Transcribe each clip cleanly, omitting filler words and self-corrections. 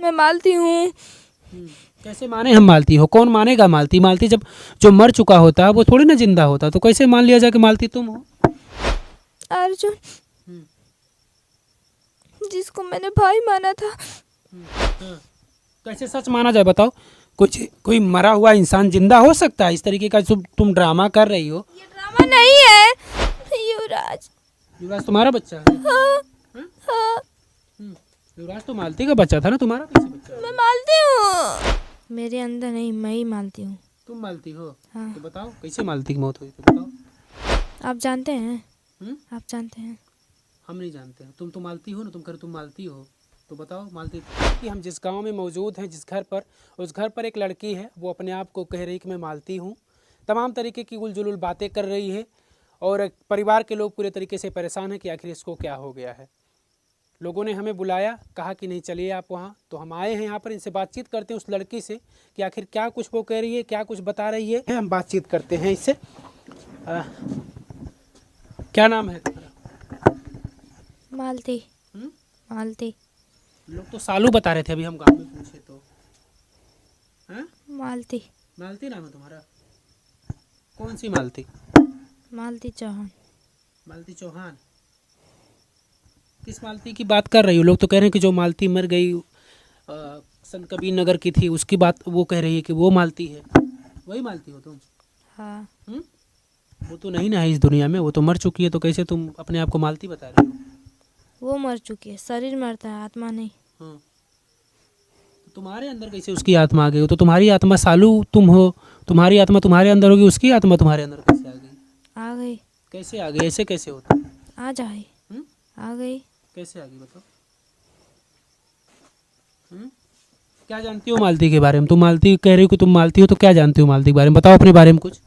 मैं मालती हूँ। कैसे माने हम मालती हो? कौन मानेगा मालती? मालती जब जो मर चुका होता है वो थोड़ी ना जिंदा होता, तो कैसे मान लिया जाए कि मालती तुम हो? अर्जुन, जिसको मैंने भाई माना था। कैसे सच माना जाए बताओ? कुछ कोई मरा हुआ इंसान जिंदा हो सकता है? इस तरीके का तुम ड्रामा कर रही हो। ये ड्रामा नहीं है युवराज। युवराज तुम्हारा बच्चा है? हाँ, हाँ, युवराज तो मालती का बच्चा था ना, तुम्हारा कैसे बच्चा है? मैं मालती हूँ। मेरे अंदर नहीं, मैं ही मालती हूँ। तुम मालती हो? हाँ। तो बताओ कैसे मालती की मौत हुई, तो बताओ। आप जानते हैं? आप जानते हैं? हम नहीं जानते हैं। तुम तो मालती हो ना, तुम मालती हो, तो बताओ मालती। कि हम जिस गांव में मौजूद हैं, जिस घर पर, उस घर पर एक लड़की है, वो अपने आप को कह रही कि मैं मालती हूँ। तमाम तरीके की उलझुल बातें कर रही है और परिवार के लोग पूरे तरीके से परेशान हैं कि आखिर इसको क्या हो गया है। लोगों ने हमें बुलाया, कहा कि नहीं चलिए आप वहाँ, तो हम आए हैं यहाँ पर। इनसे बातचीत करते हैं उस लड़की से कि आखिर क्या कुछ वो कह रही है, क्या कुछ बता रही है। हम बातचीत करते हैं इससे। क्या नाम है तुम्हारा? मालती। मालती। लोग तो सालू बता रहे थे अभी हम गाँव में पूछे तो। मालती। मालती नाम है तुम्हारा? कौन सी मालती? मालती चौहान। मालती चौहान? किस मालती की बात कर रही हो? लोग तो कह रहे हैं कि जो मालती मर गई संत कबीर नगर की थी, उसकी बात वो कह रही है कि वो मालती है। वही मालती हो तुम? हाँ। वो तो नहीं ना है इस दुनिया में, वो तो मर चुकी है, तो कैसे तुम अपने आप को मालती बता रही हो? वो मर चुकी है, शरीर मरता है, आत्मा नहीं। हाँ, तो तुम्हारे अंदर कैसे उसकी आत्मा आ गई? तो तुम्हारी आत्मा सालू तुम हो, तुम्हारी आत्मा तुम्हारे अंदर होगी, उसकी आत्मा तुम्हारे अंदर कैसे आ गई? आ गई। कैसे आ गई? ऐसे कैसे होता? आ जाए। आ गई। कैसे आ गई बताओ? क्या जानती हो मालती के बारे में? तुम मालती कह रही हो कि तुम मालती हो, तो क्या जानती हो मालती के बारे में? बताओ अपने बारे में कुछ।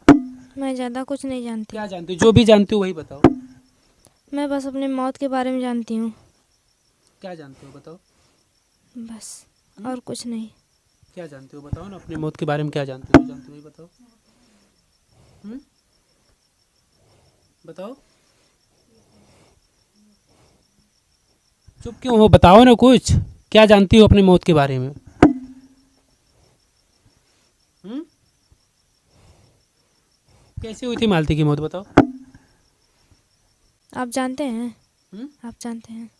मैं ज़्यादा कुछ नहीं जानती। क्या जानती हो? जो भी जानती हो वही बताओ। मैं बस अपनी मौत के बारे में जानती हूँ। क्या जानते हो बताओ? बस, और कुछ नहीं। क्या जानते हो बताओ ना, अपनी मौत के बारे में क्या जानते हो? जानते हो वही बताओ। बताओ। चुप क्यों हो? बताओ ना कुछ। क्या जानती हो अपनी मौत के बारे में? कैसे हुई थी मालती की मौत बताओ? आप जानते हैं? आप जानते हैं?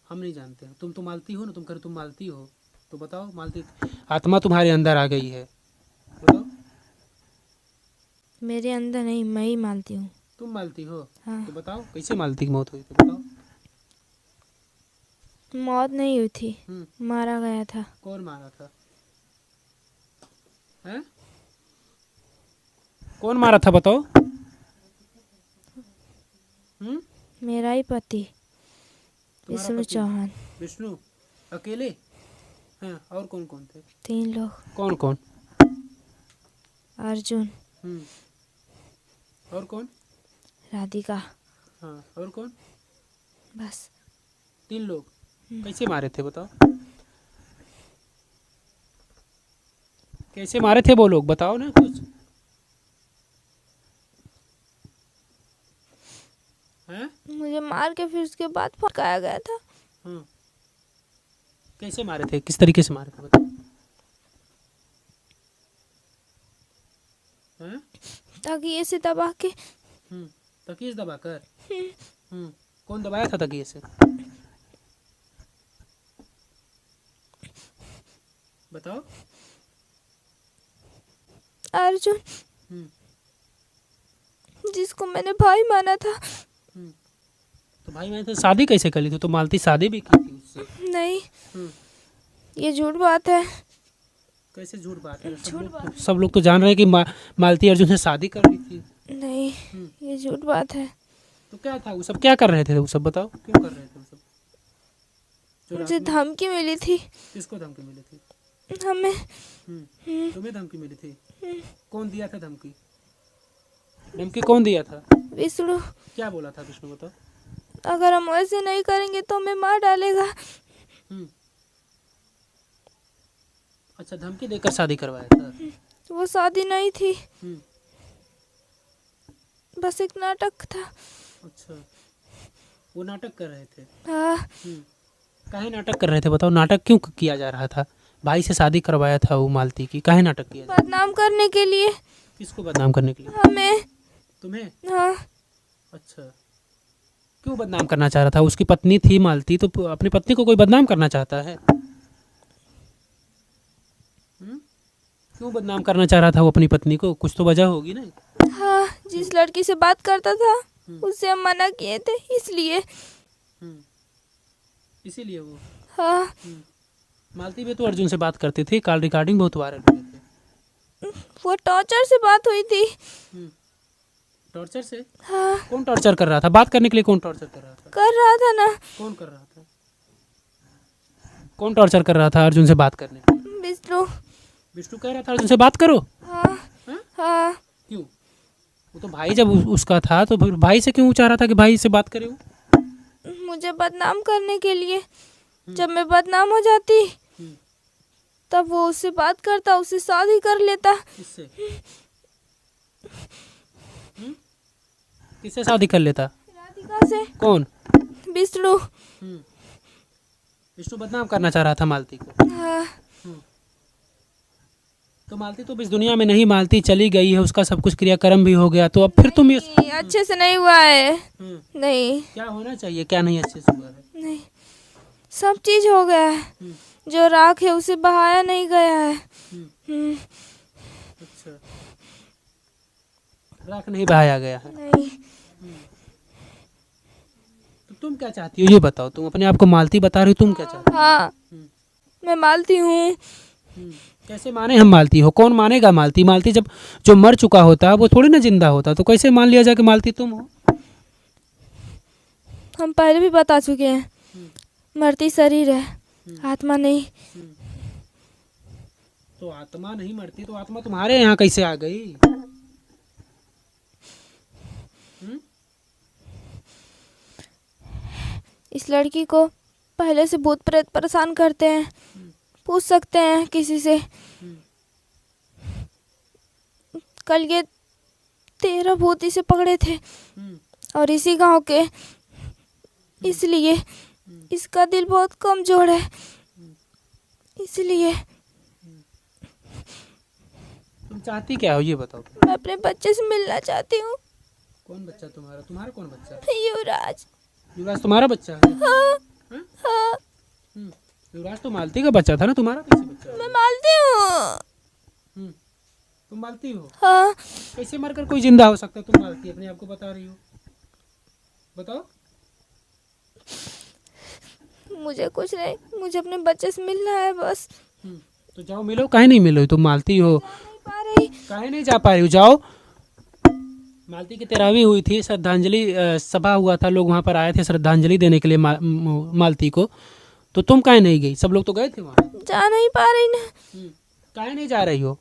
हम नहीं जानते हैं। तुम तो मालती हो ना, तुम मालती हो, तो बताओ मालती आत्मा तुम्हारे अंदर आ गई है, बताओ। मेरे अंदर नहीं, मैं ही मालती हूँ। तुम मालती हो? हाँ। तो बताओ कैसे मालती की मौत हुई, तो बताओ। मौत नहीं हुई थी, मारा गया था। कौन मारा था? हैं? कौन मारा था बताओ? मेरा ही पति विष्णु चौहान। विष्णु? अकेले? हाँ, और कौन कौन थे? 3 लोग। कौन कौन? अर्जुन। और कौन? राधिका। हाँ, और कौन? बस 3 लोग। कैसे मारे थे बताओ? कैसे मारे थे वो लोग, बताओ ना कुछ। हैं? मुझे मार के फिर उसके बाद फटकाया गया था। कैसे मारे थे? किस तरीके से मारे थे बताओ? तकिए से दबा के। तकिए से दबा कर? कौन दबाया था तकिए से? बताओ। अर्जुन, जिसको मैंने भाई माना था। तो भाई मैंने तो शादी कैसे कर ली थी? तो मालती शादी भी की थी उससे? नहीं, ये झूठ बात है। कैसे झूठ बात है? झूठ सब लोग तो जान रहे हैं कि मालती अर्जुन से शादी कर ली थी। नहीं, ये झूठ बात है। तो क्या था? वो सब क्या कर रहे थे? वो सब बताओ, क्यों कर रहे थे वो सब? मुझे धमकी मिली थी। किसको धमकी मिली थी? हमें। तुम्हें धमकी मिली थी? कौन दिया था धमकी? धमकी कौन दिया था? विष्णु। क्या बोला था विष्णु बताओ? अगर हम ऐसे नहीं करेंगे तो हमें मार डालेगा। अच्छा, धमकी देकर शादी करवाया था? वो शादी नहीं थी, बस एक नाटक था। अच्छा, वो नाटक कर रहे थे? हाँ। काहे नाटक कर रहे थे बताओ? नाटक क्यों किया जा रहा था? भाई से शादी करवाया था वो मालती की, काहे नाटक किया जाए? बदनाम करने के लिए। किसको बदनाम करने के लिए? हमें। तुम्हें? हाँ। अच्छा, क्यों बदनाम करना चाह रहा था? उसकी पत्नी थी मालती, तो अपनी पत्नी को कोई बदनाम करना चाहता है? क्यों बदनाम करना चाह रहा था वो अपनी पत्नी को? कुछ तो वजह होगी ना। हाँ, जिस लड़की से बात करता था उससे हम मना किए थे, इसलिए। इसीलिए वो। हाँ। मालती भी तो अर्जुन से बात करती थी, कॉल रिकॉर्डिंग बहुत वायरल हुए थे। वो टॉर्चर से बात हुई थी। टॉर्चर से? हाँ। कौन टॉर्चर कर रहा था? बात करने के लिए कौन टॉर्चर कर रहा था? कर रहा था ना। कौन कर रहा था? कौन टॉर्चर कर रहा था अर्जुन से बात करने? विष्णु। विष्णु कह रहा था अर्जुन से बात करो। हाँ। हाँ। क्यों? वो तो भाई जब उसका था तो फिर भाई से क्यों चाह रहा था कि भाई से बात करे वो? मुझे बदनाम करने के लिए। जब मैं बदनाम हो जाती तब वो उससे बात करता, उससे शादी कर लेता। किससे? किससे शादी कर लेता? राधिका से। कौन? विष्णु। विष्णु बदनाम करना चाह रहा था मालती को। हाँ। तो मालती तो इस दुनिया में नहीं, मालती चली गई है, उसका सब कुछ क्रियाक्रम भी हो गया, तो अब फिर तुम ये नहीं, अच्छे से नहीं हुआ है। नहीं। क्या होना चाहिए, क्या नहीं अच्छे से हुआ है? नहीं, सब चीज हो गया है। जो राख है उसे बहाया नहीं गया है। अच्छा, राख नहीं बहाया गया है। नहीं। तो तुम क्या चाहती हो ये बताओ? तुम अपने आप को मालती बता रही हो, तुम क्या चाहती हाँ, मैं मालती हूँ। हो? कैसे माने हम मालती हो? कौन मानेगा मालती? मालती जब जो मर चुका होता है वो थोड़ी ना जिंदा होता, तो कैसे मान लिया जाए कि मालती तुम हो? हम पहले भी बता चुके हैं, मरती शरीर है, आत्मा नहीं। तो आत्मा नहीं मरती तो आत्मा तुम्हारे यहाँ कैसे आ गई? इस लड़की को पहले से भूत प्रेत परेशान करते हैं, पूछ सकते हैं किसी से। कल ये 13 भूत इसे पकड़े थे और इसी गांव के, इसलिए इसका दिल बहुत कमजोर है, इसलिए। तुम चाहती क्या हो ये बताओ? मैं अपने बच्चे से मिलना चाहती हूँ। कौन बच्चा तुम्हारा? तुम्हारा कौन बच्चा? युवराज। युवराज तुम्हारा बच्चा है? हाँ। हाँ। युवराज तो मालती का बच्चा था ना, तुम्हारा कैसे बच्चा है? मैं मालती हूँ। तुम मालती हो? हाँ। कैसे मरकर कोई जिंदा हो सकता है? तुम मालती अपने आप को बता रही हो, बताओ। मुझे कुछ नहीं, मुझे अपने बच्चे से मिलना है बस। तो जाओ मिलो। काहे नहीं मिलो? तुम मालती हो। नहीं पा रही। काहे नहीं जा पा रही हो? जाओ। मालती की 13वीं हुई थी, श्रद्धांजलि सभा हुआ था, लोग वहाँ पर आए थे श्रद्धांजलि देने के लिए मालती को, तो तुम काहे नहीं गई? सब लोग तो गए थे वहाँ। जा नहीं पा रही ना। काहे नहीं जा रही हो?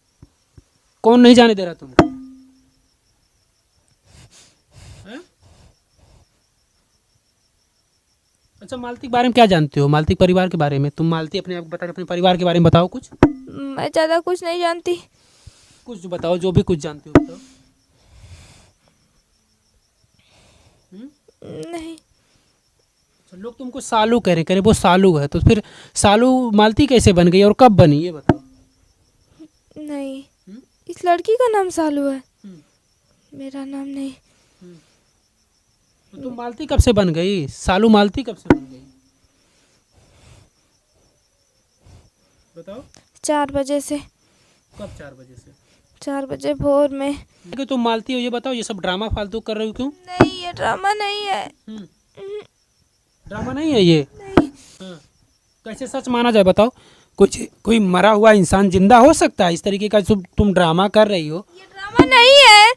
कौन नहीं जाने दे रहा तुमको? अच्छा, मालती के बारे में क्या जानते हो? मालती के परिवार के बारे में? तुम मालती अपने आप को बता, अपने परिवार के बारे में बताओ कुछ। मैं ज़्यादा कुछ नहीं जानती। कुछ बताओ, जो भी कुछ जानते हो बताओ। नहीं। लोग तुमको सालू कह रहे वो सालू है, तो फिर सालू मालती कैसे बन गई और कब बनी ये बताओ। नहीं, इस लड़की का नाम सालू है, मेरा नाम नहीं। तो तुम मालती कब से बन गई? सालू मालती कब से बन गई बताओ। 4 बजे से। कब 4 बजे से? 4 बजे भोर में। कि तुम मालती हो ये बताओ, ये सब ड्रामा फालतू कर रही हो क्यों? नहीं, ये ड्रामा नहीं है। ड्रामा नहीं है ये? नहीं। कैसे सच माना जाए बताओ? कुछ कोई मरा हुआ इंसान जिंदा हो सकता है इस तरीके का? तुम ड्रामा कर रही हो। ये ड्रामा नहीं है।